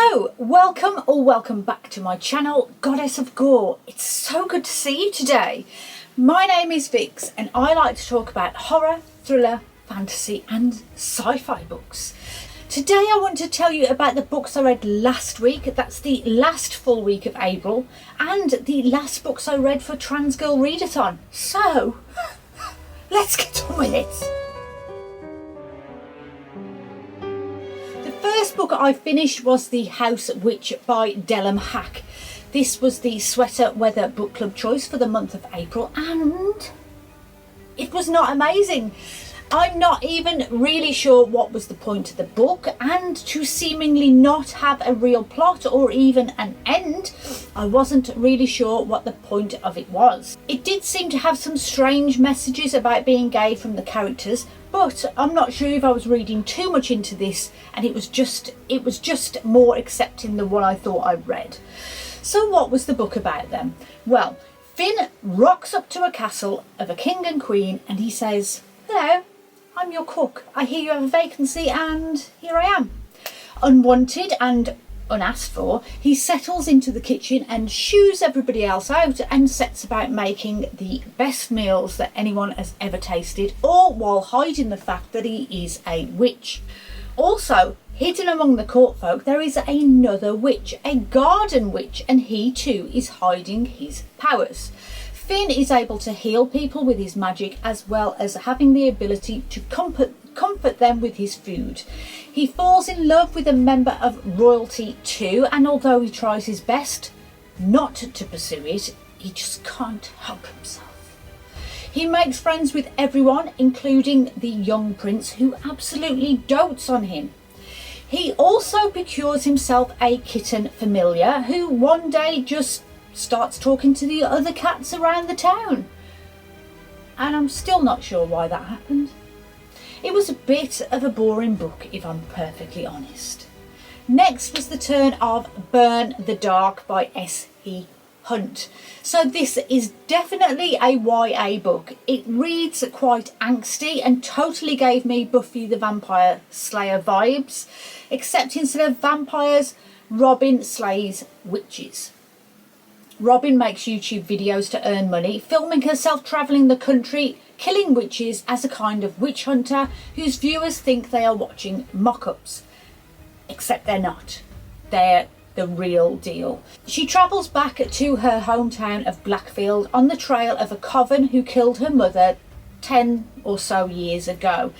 Hello, welcome back to my channel, Goddess of Gore. It's so good to see you today. My name is Vix and I like to talk about horror, thriller, fantasy and sci-fi books. Today I want to tell you about the books I read last week. That's the last full week of April, and the last books I read for Trans Girl Readathon. So, let's get on with it. The first book I finished was The House Witch by Delambach. This was the Sweater Weather Book Club choice for the month of April, and it was not amazing. I'm not even really sure what was the point of the book, and to seemingly not have a real plot or even an end, I wasn't really sure what the point of it was. It did seem to have some strange messages about being gay from the characters, but I'm not sure if I was reading too much into this, and it was just more accepting than what I thought I'd read. So what was the book about then? Well, Finn rocks up to a castle of a king and queen and he says, "Hello, I'm your cook. I hear you have a vacancy and here I am." Unwanted and unasked for, he settles into the kitchen and shoos everybody else out and sets about making the best meals that anyone has ever tasted, all while hiding the fact that he is a witch. Also, hidden among the court folk there is another witch, a garden witch, and he too is hiding his powers. Finn is able to heal people with his magic, as well as having the ability to comfort them with his food. He falls in love with a member of royalty too, and although he tries his best not to pursue it, he just can't help himself. He makes friends with everyone, including the young prince, who absolutely dotes on him. He also procures himself a kitten familiar, who one day just starts talking to the other cats around the town. And I'm still not sure why that happened. It was a bit of a boring book, if I'm perfectly honest. Next was the turn of Burn the Dark by S.E. Hunt. So this is definitely a YA book. It reads quite angsty and totally gave me Buffy the Vampire Slayer vibes, except instead of vampires, Robin slays witches. Robin makes YouTube videos to earn money, filming herself travelling the country, killing witches as a kind of witch hunter whose viewers think they are watching mock-ups. Except they're not. They're the real deal. She travels back to her hometown of Blackfield on the trail of a coven who killed her mother 10 or so years ago.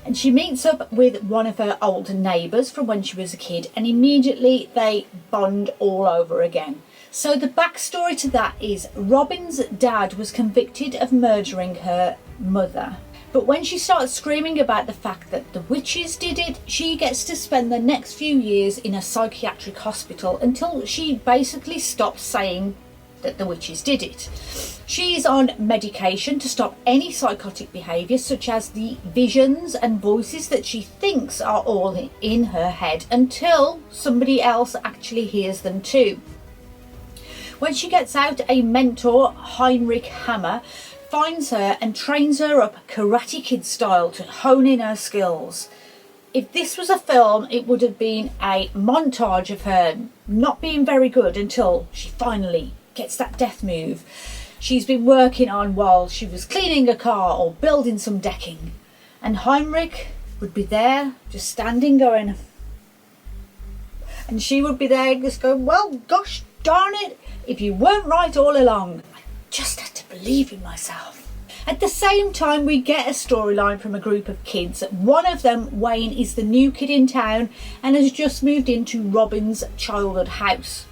And she meets up with one of her old neighbours from when she was a kid, and immediately they bond all over again. So the backstory to that is Robin's dad was convicted of murdering her mother. But when she starts screaming about the fact that the witches did it, she gets to spend the next few years in a psychiatric hospital until she basically stops saying that the witches did it. She's on medication to stop any psychotic behaviour, such as the visions and voices that she thinks are all in her head, until somebody else actually hears them too. When she gets out, a mentor, Heinrich Hammer, finds her and trains her up Karate Kid style to hone in her skills. If this was a film, it would have been a montage of her not being very good until she finally gets that death move she's been working on while she was cleaning a car or building some decking. And Heinrich would be there just standing going, and she would be there just going, "Well, gosh darn it, if you weren't right all along." I just had to believe in myself. At the same time, we get a storyline from a group of kids. One of them, Wayne, is the new kid in town and has just moved into Robin's childhood house,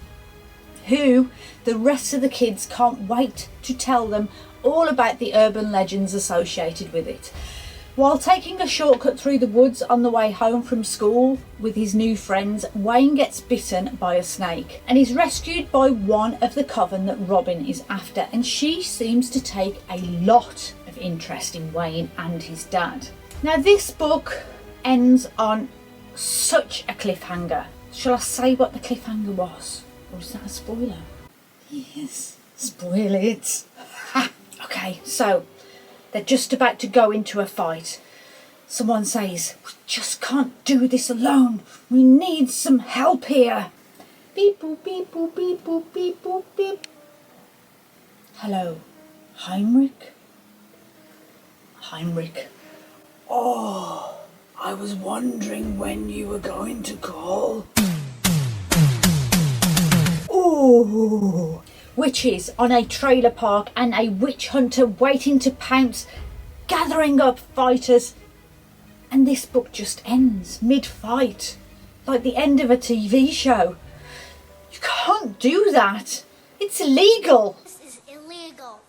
who the rest of the kids can't wait to tell them all about the urban legends associated with it. While taking a shortcut through the woods on the way home from school with his new friends, Wayne gets bitten by a snake and is rescued by one of the coven that Robin is after, and she seems to take a lot of interest in Wayne and his dad. Now this book ends on such a cliffhanger. Shall I say what the cliffhanger was? Or is that a spoiler? Yes, spoil it. Okay, so they're just about to go into a fight. Someone says, "We just can't do this alone. We need some help here." Beep boop, beep boop, beep boop, beep boop, beep. Hello, Heinrich? Heinrich. Oh, I was wondering when you were going to call. Ooh. Witches on a trailer park and a witch hunter waiting to pounce, gathering up fighters. And this book just ends mid-fight, like the end of a TV show. You can't do that. It's illegal. This is illegal.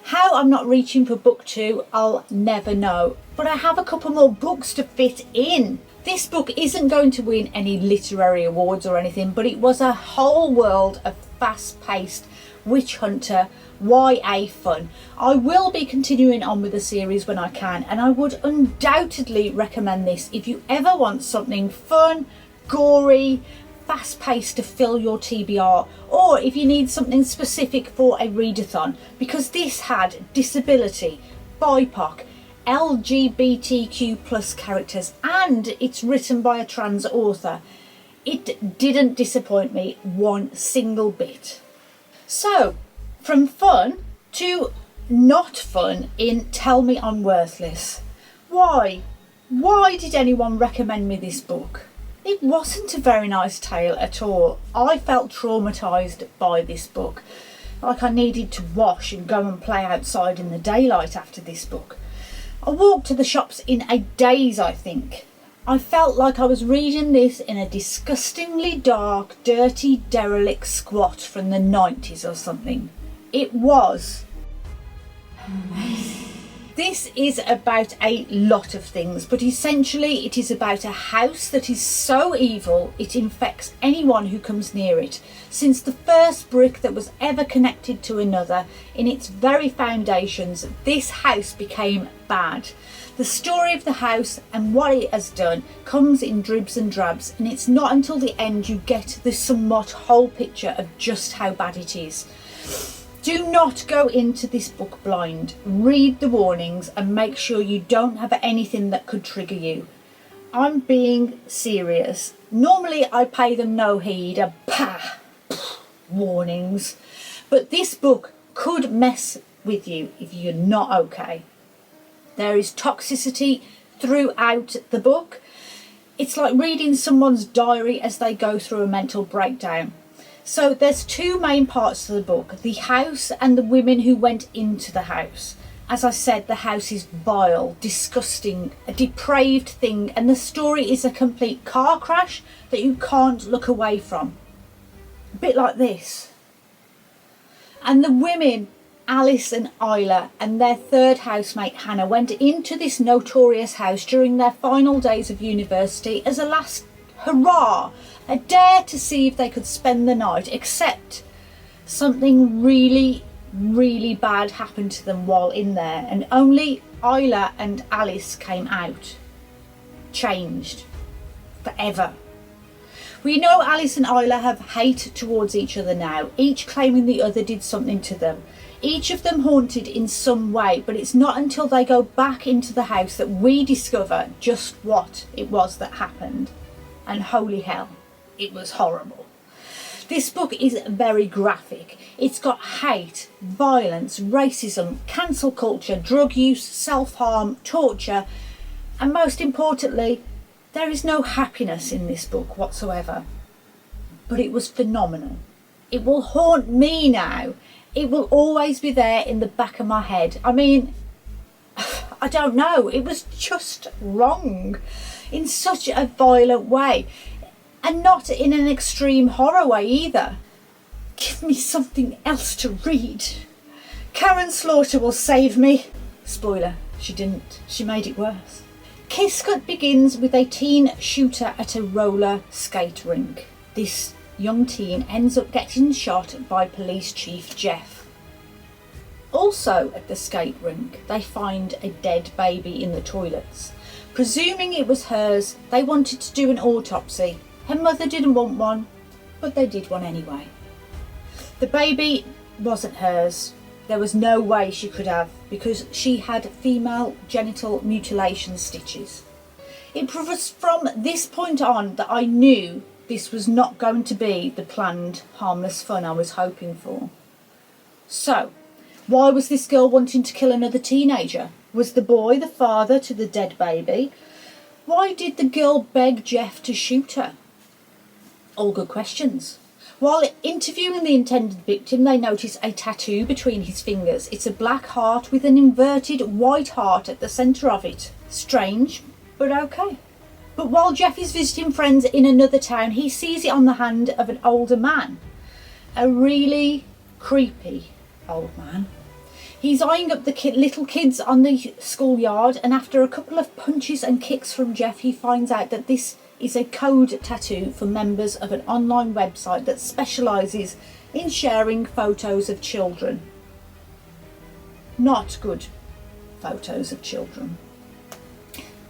How I'm not reaching for book 2, I'll never know. But I have a couple more books to fit in. This book isn't going to win any literary awards or anything, but it was a whole world of fast-paced witch hunter YA fun. I will be continuing on with the series when I can, and I would undoubtedly recommend this if you ever want something fun, gory, fast-paced to fill your TBR, or if you need something specific for a readathon, because this had disability, BIPOC, LGBTQ plus characters, and it's written by a trans author. It didn't disappoint me one single bit. So, from fun to not fun in Tell Me I'm Worthless. Why? Why did anyone recommend me this book? It wasn't a very nice tale at all. I felt traumatised by this book, like I needed to wash and go and play outside in the daylight after this book. I walked to the shops in a daze, I think. I felt like I was reading this in a disgustingly dark, dirty, derelict squat from the 90s or something. It was. This is about a lot of things, but essentially it is about a house that is so evil it infects anyone who comes near it. Since the first brick that was ever connected to another, in its very foundations, this house became bad. The story of the house and what it has done comes in dribs and drabs, and it's not until the end you get the somewhat whole picture of just how bad it is. Do not go into this book blind. Read the warnings and make sure you don't have anything that could trigger you. I'm being serious. Normally I pay them no heed, warnings. But this book could mess with you if you're not okay. There is toxicity throughout the book. It's like reading someone's diary as they go through a mental breakdown. So there's two main parts to the book, the house and the women who went into the house. As I said, the house is vile, disgusting, a depraved thing, and the story is a complete car crash that you can't look away from. A bit like this. And the women, Alice and Isla, and their third housemate Hannah went into this notorious house during their final days of university as a last hurrah, a dare to see if they could spend the night, except something really, really bad happened to them while in there, and only Isla and Alice came out changed forever. We know Alice and Isla have hate towards each other now, each claiming the other did something to them. Each of them haunted in some way, but it's not until they go back into the house that we discover just what it was that happened. And holy hell, it was horrible. This book is very graphic. It's got hate, violence, racism, cancel culture, drug use, self-harm, torture, and most importantly, there is no happiness in this book whatsoever. But it was phenomenal. It will haunt me now. It will always be there in the back of my head. I mean, I don't know. It was just wrong in such a violent way, and not in an extreme horror way either. Give me something else to read. Karin Slaughter will save me. Spoiler, she didn't. She made it worse. Kisscut begins with a teen shooter at a roller skate rink. This young teen ends up getting shot by Police Chief Jeff. Also at the skate rink, they find a dead baby in the toilets. Presuming it was hers, they wanted to do an autopsy. Her mother didn't want one, but they did one anyway. The baby wasn't hers. There was no way she could have, because she had female genital mutilation stitches. It was from this point on that I knew this was not going to be the planned harmless fun I was hoping for. So, why was this girl wanting to kill another teenager? Was the boy the father to the dead baby? Why did the girl beg Jeff to shoot her? All good questions. While interviewing the intended victim, they notice a tattoo between his fingers. It's a black heart with an inverted white heart at the centre of it. Strange, but okay. But while Jeff is visiting friends in another town, he sees it on the hand of an older man. A really creepy old man. He's eyeing up the little kids on the schoolyard, and after a couple of punches and kicks from Jeff, he finds out that this is a code tattoo for members of an online website that specialises in sharing photos of children. Not good photos of children.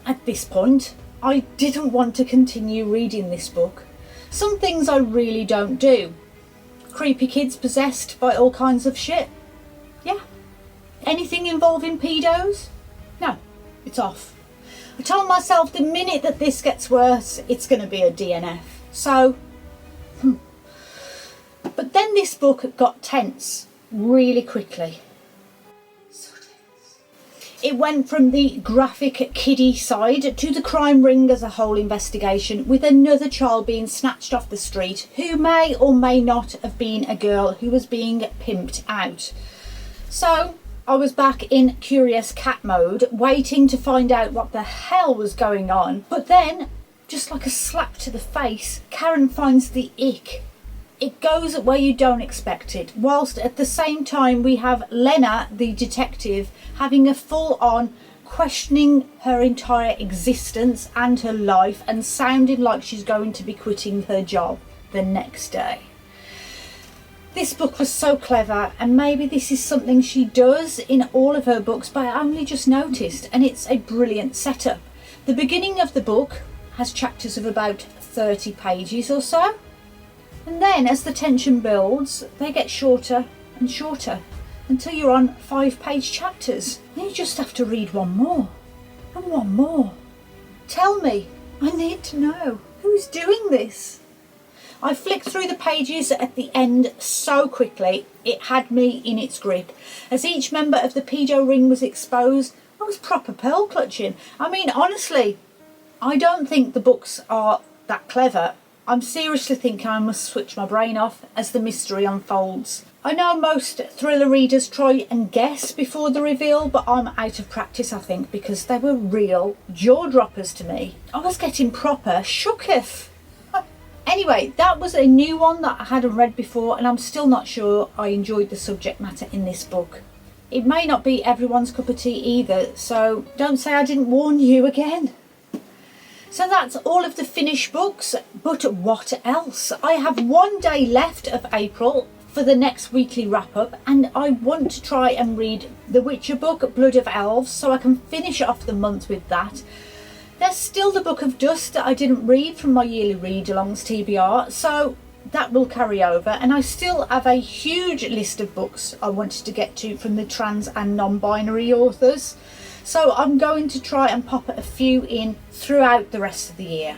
At this point, I didn't want to continue reading this book. Some things I really don't do. Creepy kids possessed by all kinds of shit. Yeah. Anything involving pedos? No, it's off. I told myself the minute that this gets worse, it's going to be a DNF. So, But then this book got tense really quickly. It went from the graphic kiddie side to the crime ring as a whole investigation, with another child being snatched off the street who may or may not have been a girl who was being pimped out. So I was back in curious cat mode, waiting to find out what the hell was going on. But then, just like a slap to the face, Karin finds the ick. It goes where you don't expect it, whilst at the same time we have Lena, the detective, having a full-on questioning her entire existence and her life, and sounding like she's going to be quitting her job the next day. This book was so clever, and maybe this is something she does in all of her books, but I only just noticed, and it's a brilliant setup. The beginning of the book has chapters of about 30 pages or so, and then as the tension builds, they get shorter and shorter until you're on 5-page chapters. And you just have to read one more and one more. Tell me, I need to know, who's doing this? I flicked through the pages at the end so quickly, it had me in its grip. As each member of the pedo ring was exposed, I was proper pearl clutching. I mean, honestly, I don't think the books are that clever. I'm seriously thinking I must switch my brain off as the mystery unfolds. I know most thriller readers try and guess before the reveal, but I'm out of practice, I think, because they were real jaw-droppers to me. I was getting proper shooketh. Anyway, that was a new one that I hadn't read before, and I'm still not sure I enjoyed the subject matter in this book. It may not be everyone's cup of tea either, so don't say I didn't warn you again. So that's all of the finished books, but what else? I have one day left of April for the next weekly wrap-up, and I want to try and read the Witcher book, Blood of Elves, so I can finish off the month with that. There's still the Book of Dust that I didn't read from my yearly read-alongs TBR, so that will carry over, and I still have a huge list of books I wanted to get to from the trans and non-binary authors. So I'm going to try and pop a few in throughout the rest of the year.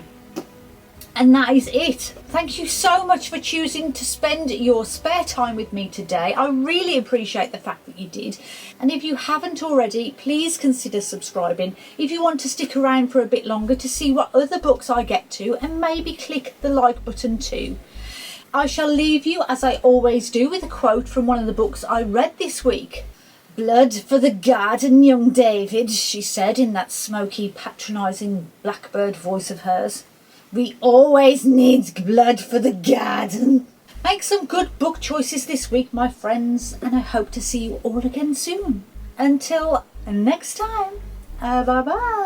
And that is it. Thank you so much for choosing to spend your spare time with me today. I really appreciate the fact that you did. And if you haven't already, please consider subscribing if you want to stick around for a bit longer to see what other books I get to, and maybe click the like button too. I shall leave you, as I always do, with a quote from one of the books I read this week. "Blood for the garden, young David," she said in that smoky, patronising blackbird voice of hers. "We always need blood for the garden." Make some good book choices this week, my friends, and I hope to see you all again soon. Until next time, bye-bye.